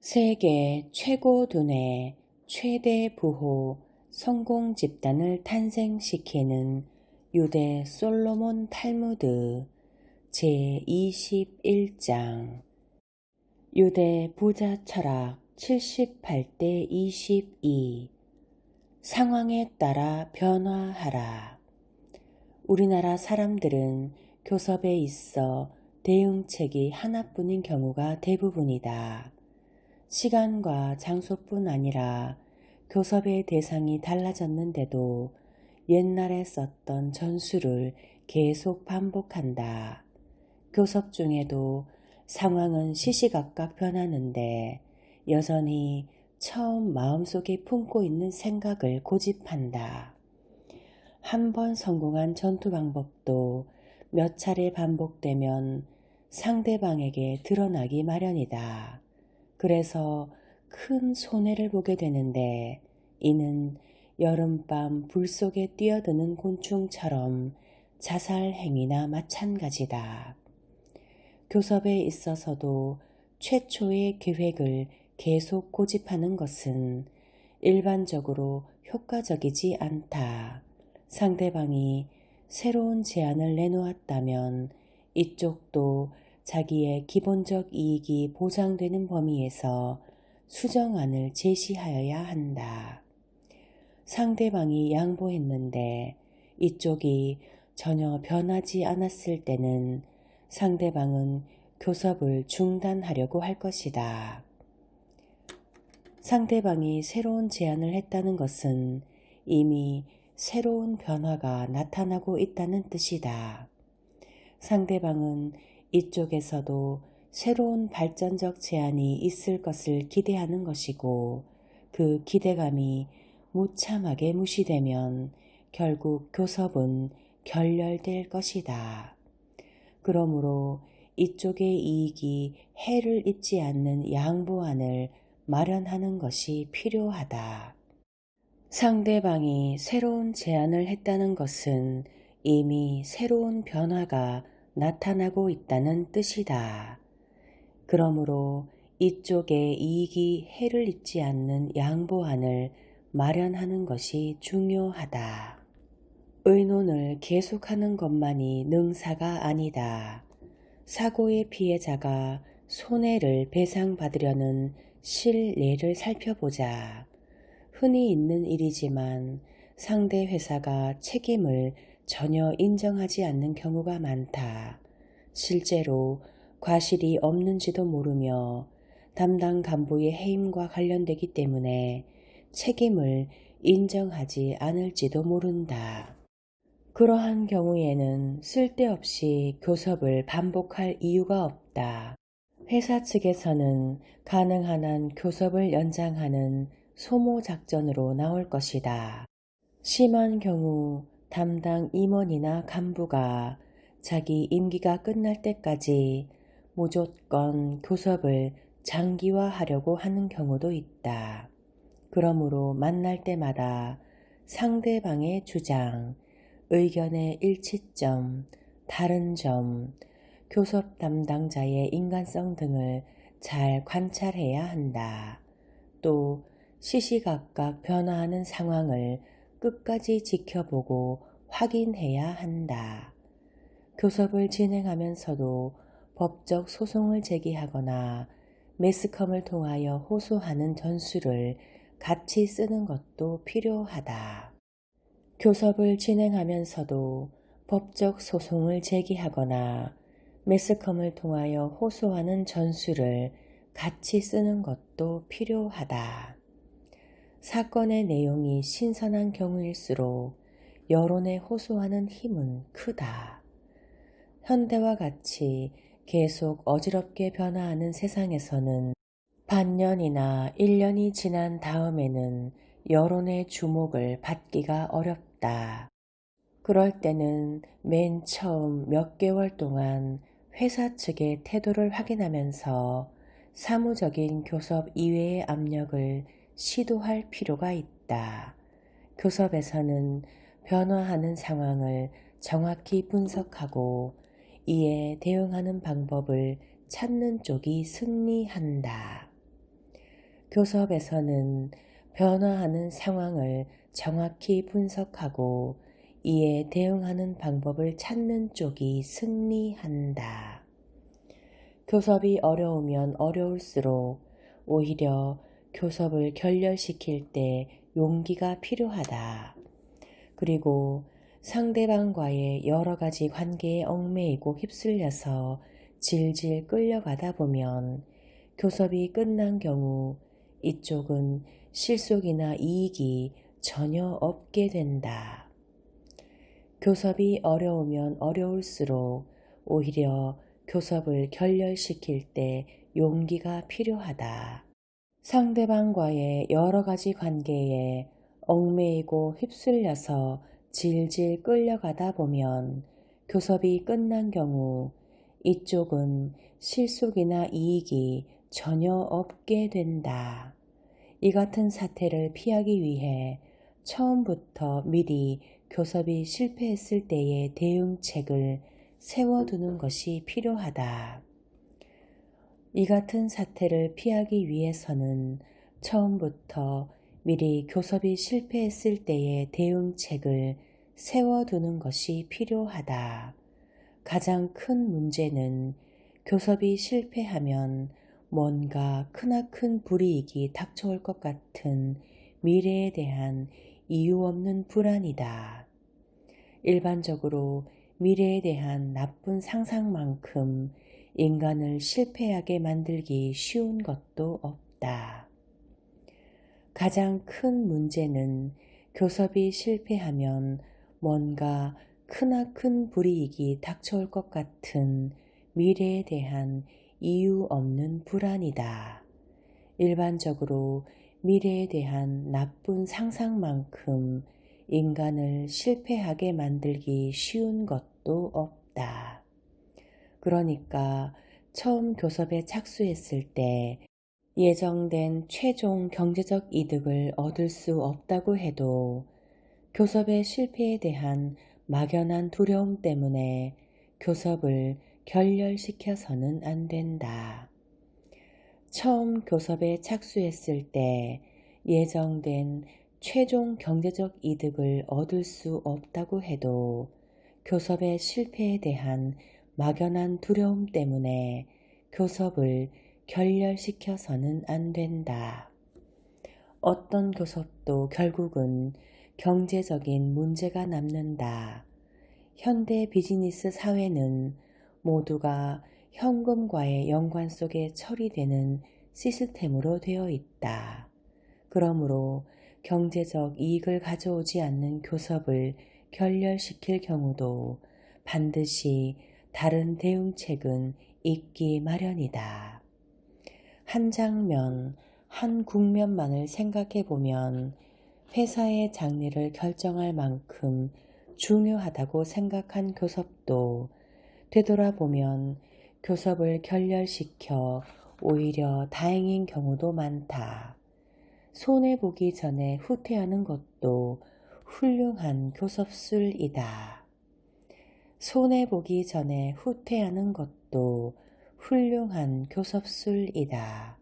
세계 최고 두뇌 최대 부호 성공 집단을 탄생시키는 유대 솔로몬 탈무드 제21장 유대 부자 철학 78대 22 상황에 따라 변화하라. 우리나라 사람들은 교섭에 있어 대응책이 하나뿐인 경우가 대부분이다. 시간과 장소뿐 아니라 교섭의 대상이 달라졌는데도 옛날에 썼던 전술을 계속 반복한다. 교섭 중에도 상황은 시시각각 변하는데 여전히 처음 마음속에 품고 있는 생각을 고집한다. 한 번 성공한 전투 방법도 몇 차례 반복되면 상대방에게 드러나기 마련이다. 그래서 큰 손해를 보게 되는데 이는 여름밤 불 속에 뛰어드는 곤충처럼 자살 행위나 마찬가지다. 교섭에 있어서도 최초의 계획을 계속 고집하는 것은 일반적으로 효과적이지 않다. 상대방이 새로운 제안을 내놓았다면 이쪽도 자기의 기본적 이익이 보장되는 범위에서 수정안을 제시하여야 한다. 상대방이 양보했는데 이쪽이 전혀 변하지 않았을 때는 상대방은 교섭을 중단하려고 할 것이다. 상대방이 새로운 제안을 했다는 것은 이미 새로운 변화가 나타나고 있다는 뜻이다. 상대방은 이쪽에서도 새로운 발전적 제안이 있을 것을 기대하는 것이고 그 기대감이 무참하게 무시되면 결국 교섭은 결렬될 것이다. 그러므로 이쪽의 이익이 해를 입지 않는 양보안을 마련하는 것이 필요하다. 상대방이 새로운 제안을 했다는 것은 이미 새로운 변화가 나타나고 있다는 뜻이다. 그러므로 이쪽의 이익이 해를 입지 않는 양보안을 마련하는 것이 중요하다. 의논을 계속하는 것만이 능사가 아니다. 사고의 피해자가 손해를 배상받으려는 실례를 살펴보자. 흔히 있는 일이지만 상대 회사가 책임을 전혀 인정하지 않는 경우가 많다. 실제로 과실이 없는지도 모르며 담당 간부의 해임과 관련되기 때문에 책임을 인정하지 않을지도 모른다. 그러한 경우에는 쓸데없이 교섭을 반복할 이유가 없다. 회사 측에서는 가능한 한 교섭을 연장하는 소모 작전으로 나올 것이다. 심한 경우 담당 임원이나 간부가 자기 임기가 끝날 때까지 무조건 교섭을 장기화하려고 하는 경우도 있다. 그러므로 만날 때마다 상대방의 주장, 의견의 일치점, 다른 점, 교섭 담당자의 인간성 등을 잘 관찰해야 한다. 또 시시각각 변화하는 상황을 끝까지 지켜보고 확인해야 한다. 교섭을 진행하면서도 법적 소송을 제기하거나 매스컴을 통하여 호소하는 전술을 같이 쓰는 것도 필요하다. 교섭을 진행하면서도 법적 소송을 제기하거나 매스컴을 통하여 호소하는 전술을 같이 쓰는 것도 필요하다. 사건의 내용이 신선한 경우일수록 여론에 호소하는 힘은 크다. 현대와 같이 계속 어지럽게 변화하는 세상에서는 반년이나 1년이 지난 다음에는 여론의 주목을 받기가 어렵다. 그럴 때는 맨 처음 몇 개월 동안 회사 측의 태도를 확인하면서 사무적인 교섭 이외의 압력을 시도할 필요가 있다. 교섭에서는 변화하는 상황을 정확히 분석하고 이에 대응하는 방법을 찾는 쪽이 승리한다. 교섭에서는 변화하는 상황을 정확히 분석하고 이에 대응하는 방법을 찾는 쪽이 승리한다. 교섭이 어려우면 어려울수록 오히려 교섭을 결렬시킬 때 용기가 필요하다. 그리고 상대방과의 여러 가지 관계에 얽매이고 휩쓸려서 질질 끌려가다 보면 교섭이 끝난 경우 이쪽은 실속이나 이익이 전혀 없게 된다. 교섭이 어려우면 어려울수록 오히려 교섭을 결렬시킬 때 용기가 필요하다. 상대방과의 여러 가지 관계에 얽매이고 휩쓸려서 질질 끌려가다 보면 교섭이 끝난 경우 이쪽은 실속이나 이익이 전혀 없게 된다. 이 같은 사태를 피하기 위해 처음부터 미리 교섭이 실패했을 때의 대응책을 세워두는 것이 필요하다. 이 같은 사태를 피하기 위해서는 처음부터 미리 교섭이 실패했을 때의 대응책을 세워두는 것이 필요하다. 가장 큰 문제는 교섭이 실패하면 뭔가 크나큰 불이익이 닥쳐올 것 같은 미래에 대한 이유 없는 불안이다. 일반적으로 미래에 대한 나쁜 상상만큼 인간을 실패하게 만들기 쉬운 것도 없다. 가장 큰 문제는 교섭이 실패하면 뭔가 크나큰 불이익이 닥쳐올 것 같은 미래에 대한 이유 없는 불안이다. 일반적으로 미래에 대한 나쁜 상상만큼 인간을 실패하게 만들기 쉬운 것도 없다. 그러니까 처음 교섭에 착수했을 때 예정된 최종 경제적 이득을 얻을 수 없다고 해도 교섭의 실패에 대한 막연한 두려움 때문에 교섭을 결렬시켜서는 안 된다. 처음 교섭에 착수했을 때 예정된 최종 경제적 이득을 얻을 수 없다고 해도 교섭의 실패에 대한 막연한 두려움 때문에 교섭을 결렬시켜서는 안 된다. 어떤 교섭도 결국은 경제적인 문제가 남는다. 현대 비즈니스 사회는 모두가 현금과의 연관 속에 처리되는 시스템으로 되어 있다. 그러므로 경제적 이익을 가져오지 않는 교섭을 결렬시킬 경우도 반드시 다른 대응책은 있기 마련이다. 한 장면, 한 국면만을 생각해 보면 회사의 장래를 결정할 만큼 중요하다고 생각한 교섭도 되돌아보면 교섭을 결렬시켜 오히려 다행인 경우도 많다. 손해보기 전에 후퇴하는 것도 훌륭한 교섭술이다. 손해보기 전에 후퇴하는 것도 훌륭한 교섭술이다.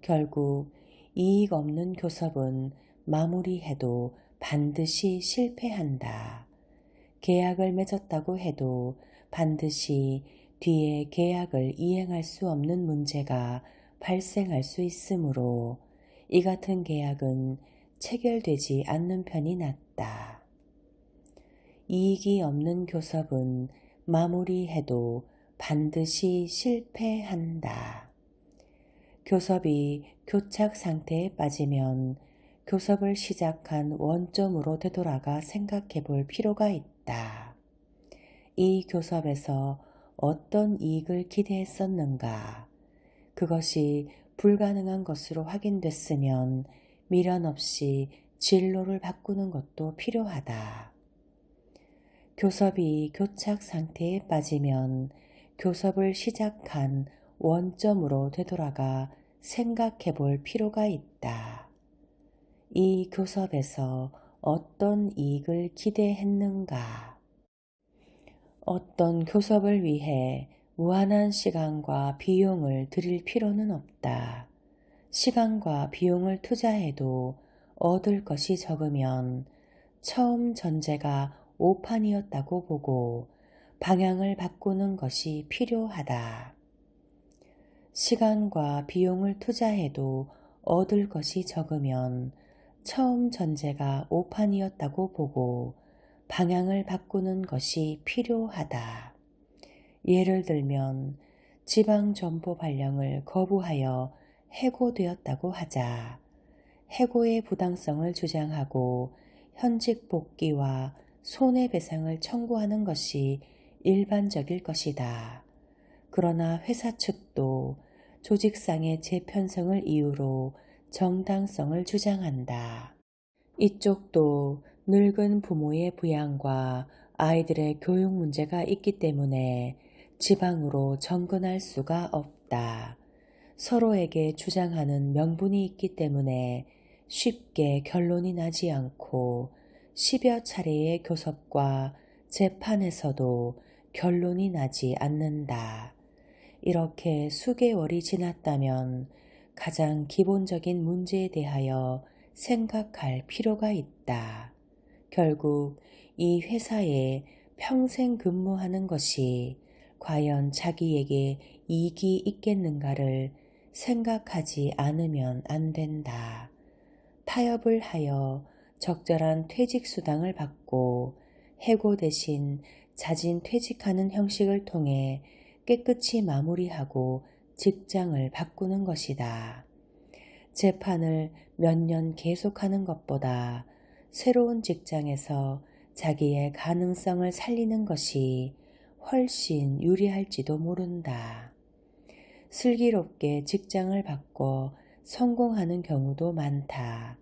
결국 이익 없는 교섭은 마무리해도 반드시 실패한다. 계약을 맺었다고 해도 반드시 뒤에 계약을 이행할 수 없는 문제가 발생할 수 있으므로 이 같은 계약은 체결되지 않는 편이 낫다. 이익이 없는 교섭은 마무리해도 반드시 실패한다. 교섭이 교착 상태에 빠지면 교섭을 시작한 원점으로 되돌아가 생각해 볼 필요가 있다. 이 교섭에서 어떤 이익을 기대했었는가? 그것이 불가능한 것으로 확인됐으면 미련 없이 진로를 바꾸는 것도 필요하다. 교섭이 교착 상태에 빠지면 교섭을 시작한 원점으로 되돌아가 생각해 볼 필요가 있다. 이 교섭에서 어떤 이익을 기대했는가? 어떤 교섭을 위해 무한한 시간과 비용을 들일 필요는 없다. 시간과 비용을 투자해도 얻을 것이 적으면 처음 전제가 오판이었다고 보고 방향을 바꾸는 것이 필요하다. 시간과 비용을 투자해도 얻을 것이 적으면 처음 전제가 오판이었다고 보고 방향을 바꾸는 것이 필요하다. 예를 들면 지방정보 발령을 거부하여 해고되었다고 하자. 해고의 부당성을 주장하고 현직 복귀와 손해배상을 청구하는 것이 일반적일 것이다. 그러나 회사 측도 조직상의 재편성을 이유로 정당성을 주장한다. 이쪽도 늙은 부모의 부양과 아이들의 교육 문제가 있기 때문에 지방으로 정근할 수가 없다. 서로에게 주장하는 명분이 있기 때문에 쉽게 결론이 나지 않고 10여 차례의 교섭과 재판에서도 결론이 나지 않는다. 이렇게 수개월이 지났다면 가장 기본적인 문제에 대하여 생각할 필요가 있다. 결국 이 회사에 평생 근무하는 것이 과연 자기에게 이익이 있겠는가를 생각하지 않으면 안 된다. 타협을 하여 적절한 퇴직수당을 받고 해고 대신 자진 퇴직하는 형식을 통해 깨끗이 마무리하고 직장을 바꾸는 것이다. 재판을 몇 년 계속하는 것보다 새로운 직장에서 자기의 가능성을 살리는 것이 훨씬 유리할지도 모른다. 슬기롭게 직장을 바꿔 성공하는 경우도 많다.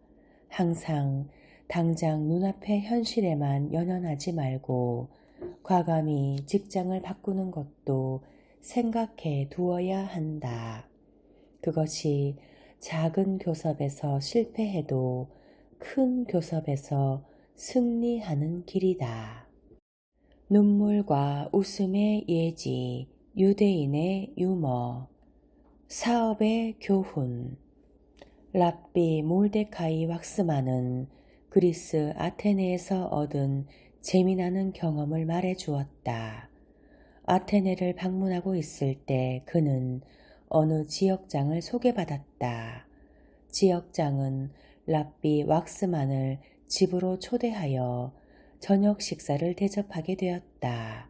항상 당장 눈앞의 현실에만 연연하지 말고 과감히 직장을 바꾸는 것도 생각해 두어야 한다. 그것이 작은 교섭에서 실패해도 큰 교섭에서 승리하는 길이다. 눈물과 웃음의 예지, 유대인의 유머, 사업의 교훈. 랍비 몰데카이 왁스만은 그리스 아테네에서 얻은 재미나는 경험을 말해 주었다. 아테네를 방문하고 있을 때 그는 어느 지역장을 소개받았다. 지역장은 랍비 왁스만을 집으로 초대하여 저녁 식사를 대접하게 되었다.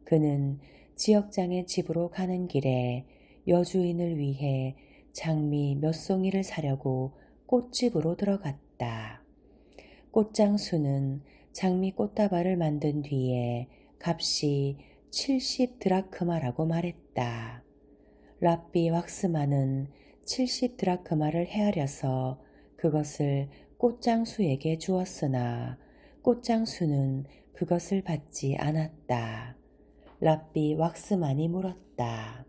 그는 지역장의 집으로 가는 길에 여주인을 위해 장미 몇 송이를 사려고 꽃집으로 들어갔다. 꽃장수는 장미 꽃다발을 만든 뒤에 값이 70드라크마라고 말했다. 랍비 왁스만은 70드라크마를 헤아려서 그것을 꽃장수에게 주었으나 꽃장수는 그것을 받지 않았다. 랍비 왁스만이 물었다.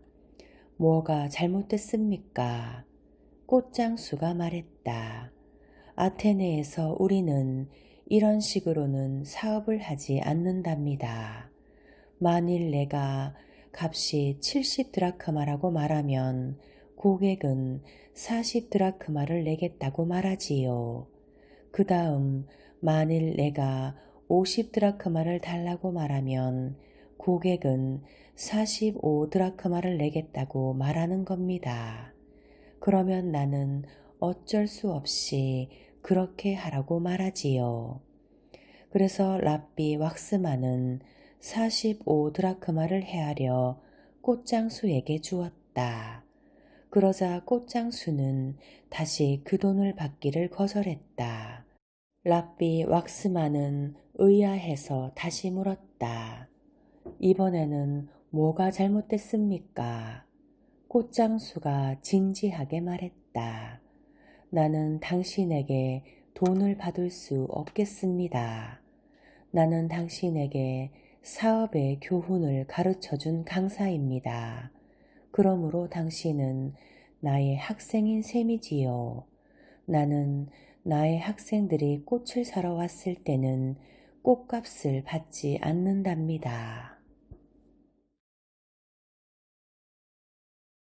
뭐가 잘못됐습니까? 꽃장수가 말했다. 아테네에서 우리는 이런 식으로는 사업을 하지 않는답니다. 만일 내가 값이 70드라크마라고 말하면 고객은 40드라크마를 내겠다고 말하지요. 그 다음 만일 내가 50드라크마를 달라고 말하면 고객은 45드라크마를 내겠다고 말하는 겁니다. 그러면 나는 어쩔 수 없이 그렇게 하라고 말하지요. 그래서 랍비 왁스만은 45드라크마를 헤아려 꽃장수에게 주었다. 그러자 꽃장수는 다시 그 돈을 받기를 거절했다. 랍비 왁스만은 의아해서 다시 물었다. 이번에는 뭐가 잘못됐습니까? 꽃장수가 진지하게 말했다. 나는 당신에게 돈을 받을 수 없겠습니다. 나는 당신에게 사업의 교훈을 가르쳐준 강사입니다. 그러므로 당신은 나의 학생인 셈이지요. 나는 나의 학생들이 꽃을 사러 왔을 때는 꽃값을 받지 않는답니다.